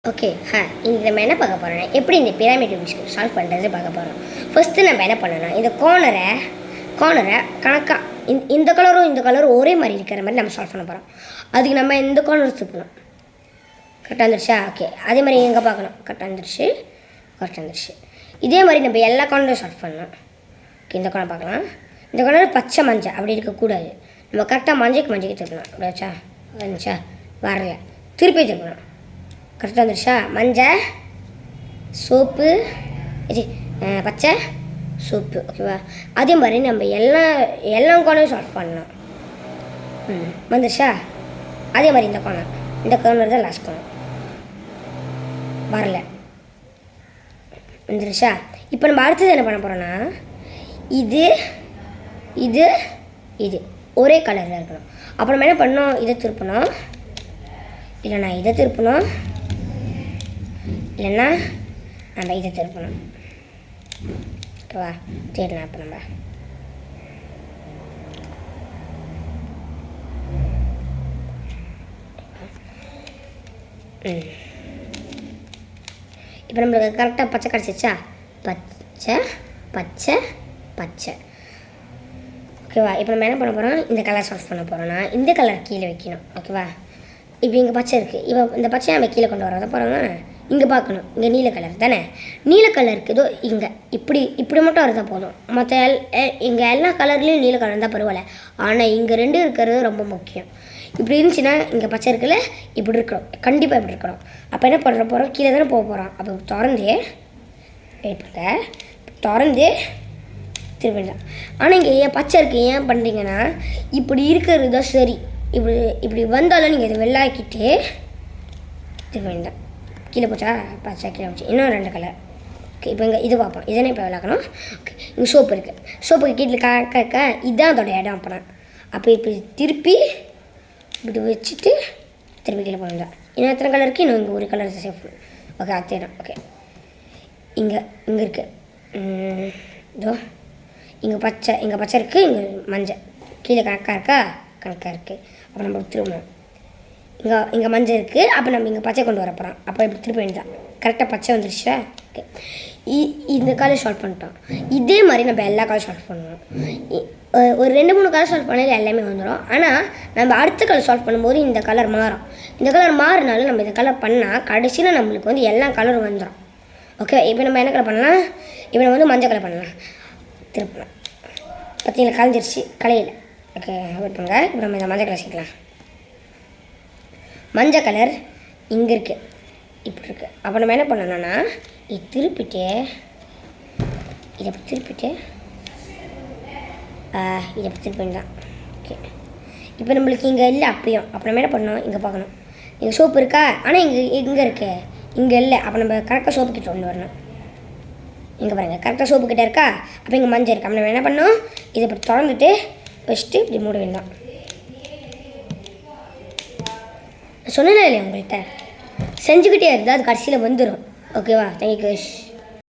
Okay இன்றைக்கி நம்ம என்ன பார்க்க போகிறோம்னா எப்படி இந்த பிரமிட் ரூபிக்ஸ் சால்வ் பண்ணுறது பார்க்க போகிறோம். ஃபஸ்ட்டு நம்ம என்ன பண்ணணும், இந்த கோனரை கணக்காக இந்த கலரும் ஒரே மாதிரி இருக்கிற மாதிரி நம்ம சால்வ் பண்ண போகிறோம். அதுக்கு நம்ம இந்த கோனர் திருப்பணும். கரெக்டாக வந்துருச்சா? ஓகே. அதே மாதிரி எங்கே பார்க்கணும், கரெக்டாக வந்துருச்சு. இதே மாதிரி நம்ம எல்லா கோனரையும் சால்வ் பண்ணணும். ஓகே, இந்த கோனர் பார்க்கலாம். இந்த கோனர் பச்சை மஞ்சள் அப்படி இருக்கக்கூடாது. நம்ம கரெக்டாக மஞ்சைக்கு திருப்பணும். அப்படியாச்சா? வந்துச்சா? வரல, திருப்பி திருப்பணும். கரெக்டாக வந்துருச்சா? மஞ்சள் சோப்பு பச்சை சோப்பு. ஓகேவா? அதே மாதிரி நம்ம எல்லா கோனையும் சால்வ் பண்ணலாம். வந்துருச்சா? அதே மாதிரி இந்த கோனர் தான் லாஸ்ட் கோனர். வரல, வந்துருச்சா? இப்போ நம்ம அடுத்தது என்ன பண்ண போகிறோன்னா, இது ஒரே கலரில் இருக்கணும். அப்புறம் நம்ம என்ன பண்ணணும், இதை திருப்பணும், இல்லைண்ணா இதை திருப்பணும், இல்லைன்னா நம்ம இதை திருப்பணும். ஓகேவா? சரிண்ணா. இப்போ நம்ம இப்போ நம்மளுக்கு கரெக்டாக பச்சை கிடச்சிச்சா? பச்சை. ஓகேவா? இப்போ நம்ம என்ன பண்ண போகிறோம், இந்த கலர் சால்வ் பண்ண போகிறோன்னா இந்த கலர் கீழே வைக்கணும். ஓகேவா? இப்போ இங்கே பச்சை இருக்குது. இப்போ இந்த பச்சையை நம்ம கீழே கொண்டு வர போகிறோம்னா இங்கே பார்க்கணும். இங்கே நீல கலர் தானே, நீல கலர் இருக்குதோ இங்கே இப்படி மட்டும் இருந்தால் போதும். மற்ற இங்கே எல்லா கலர்லேயும் நீல கலர் இருந்தால் பரவாயில்ல. ஆனால் இங்கே ரெண்டு இருக்கிறது ரொம்ப முக்கியம். இப்படி இருந்துச்சுன்னா இங்கே பச்சை இருக்குல்ல, இப்படி இருக்கிறோம், கண்டிப்பாக இப்படி இருக்கிறோம். அப்போ என்ன பண்ணுற போகிறோம், கீழே தானே போக போகிறோம். அப்போ திறந்து திரும்பிடலாம். ஆனால் இங்கே ஏன் பச்சை இருக்குது, ஏன் பண்ணுறீங்கன்னா இப்படி இருக்கிறது தான் சரி. இப்படி வந்தாலும் நீங்கள் இதை வெள்ளாக்கிட்டு திரும்பிடலாம். கீழே போச்சா? பச்சை கீழே போச்சு. இன்னும் ரெண்டு கலர். ஓகே, இப்போ இங்கே இது பார்ப்போம். இதனே இப்போ விளாக்கணும். ஓகே, இங்கே சோப்பு இருக்குது. சோப்புக்கு கீழே இருக்க இதுதான் அதோட இடம். அப்புறம் அப்போ இப்படி திருப்பி இப்படி வச்சுட்டு திருப்பி கீழே போகணும். இன்னும் எத்தனை கலர் இருக்குது? இன்னும் இங்கே ஒரு கலர் சேஃப். ஓகே, அதேதான். ஓகே, இங்கே இருக்குது. இதோ இங்கே பச்சை இருக்குது, இங்கே மஞ்சள். கீழே கணக்காக இருக்குது. அப்போ நம்ம திரும்பணும். இங்கே மஞ்சள் இருக்குது. அப்போ நம்ம இங்கே பச்சை கொண்டு வர போகிறோம். அப்போ இப்படி திருப்பி வேண்டியதான். கரெக்டாக பச்சை வந்துருச்சா? ஓகே, இந்த கலர் சால்வ் பண்ணிட்டோம். இதே மாதிரி நம்ம எல்லா கலர் சால்வ் பண்ணணும். ஒரு 2-3 கலர் சால்வ் பண்ணாலும் எல்லாமே வந்துடும். ஆனால் நம்ம அடுத்த கலர் சால்வ் பண்ணும்போது இந்த கலர் மாறும். இந்த கலர் மாறினாலும் நம்ம இந்த கலர் பண்ணால் கடைசியில் நம்மளுக்கு வந்து எல்லா கலரும் வந்துடும். ஓகே, இப்போ நம்ம என்ன கலர் பண்ணலாம், இப்போ நம்ம மஞ்சள் கலர் பண்ணலாம். திருப்பலாம். பார்த்தீங்களா, கலைஞ்சிருச்சு, கலையில். ஓகே, வெயிட் பண்ணுங்க. இப்போ நம்ம இந்த மஞ்சள் கலர் சேர்க்கலாம். மஞ்சள் கலர் இங்கே இருக்குது, இப்படி இருக்குது. அப்போ நம்ம என்ன பண்ணணும்னா இதை திருப்பிட்டு இதை திருப்பிட்டு வேண்டாம். ஓகே, இப்போ நம்மளுக்கு இங்கே இல்லை அப்பயும். அப்போ நம்ம என்ன பண்ணணும், இங்கே பார்க்கணும். இங்கே சோப்பு இருக்கா? ஆனால் இங்கே இருக்குது, இங்கே இல்லை. அப்போ நம்ம கரெக்டாக சோப்பு கிட்ட கொண்டு வரணும். இங்கே பாருங்கள், கரெக்டாக சோப்பு கிட்டே இருக்கா? அப்போ இங்கே மஞ்சள் இருக்கா? நம்ம என்ன பண்ணணும், இதை இப்படி திறந்துட்டு ஃபஸ்ட்டு இப்படி மூட வேண்டாம். சொன்னேன் இல்லையா உங்கள்கிட்ட, செஞ்சுக்கிட்டே இருந்தால் அது கடைசியில் வந்துடும். ஓகேவா? தேங்க்யூ.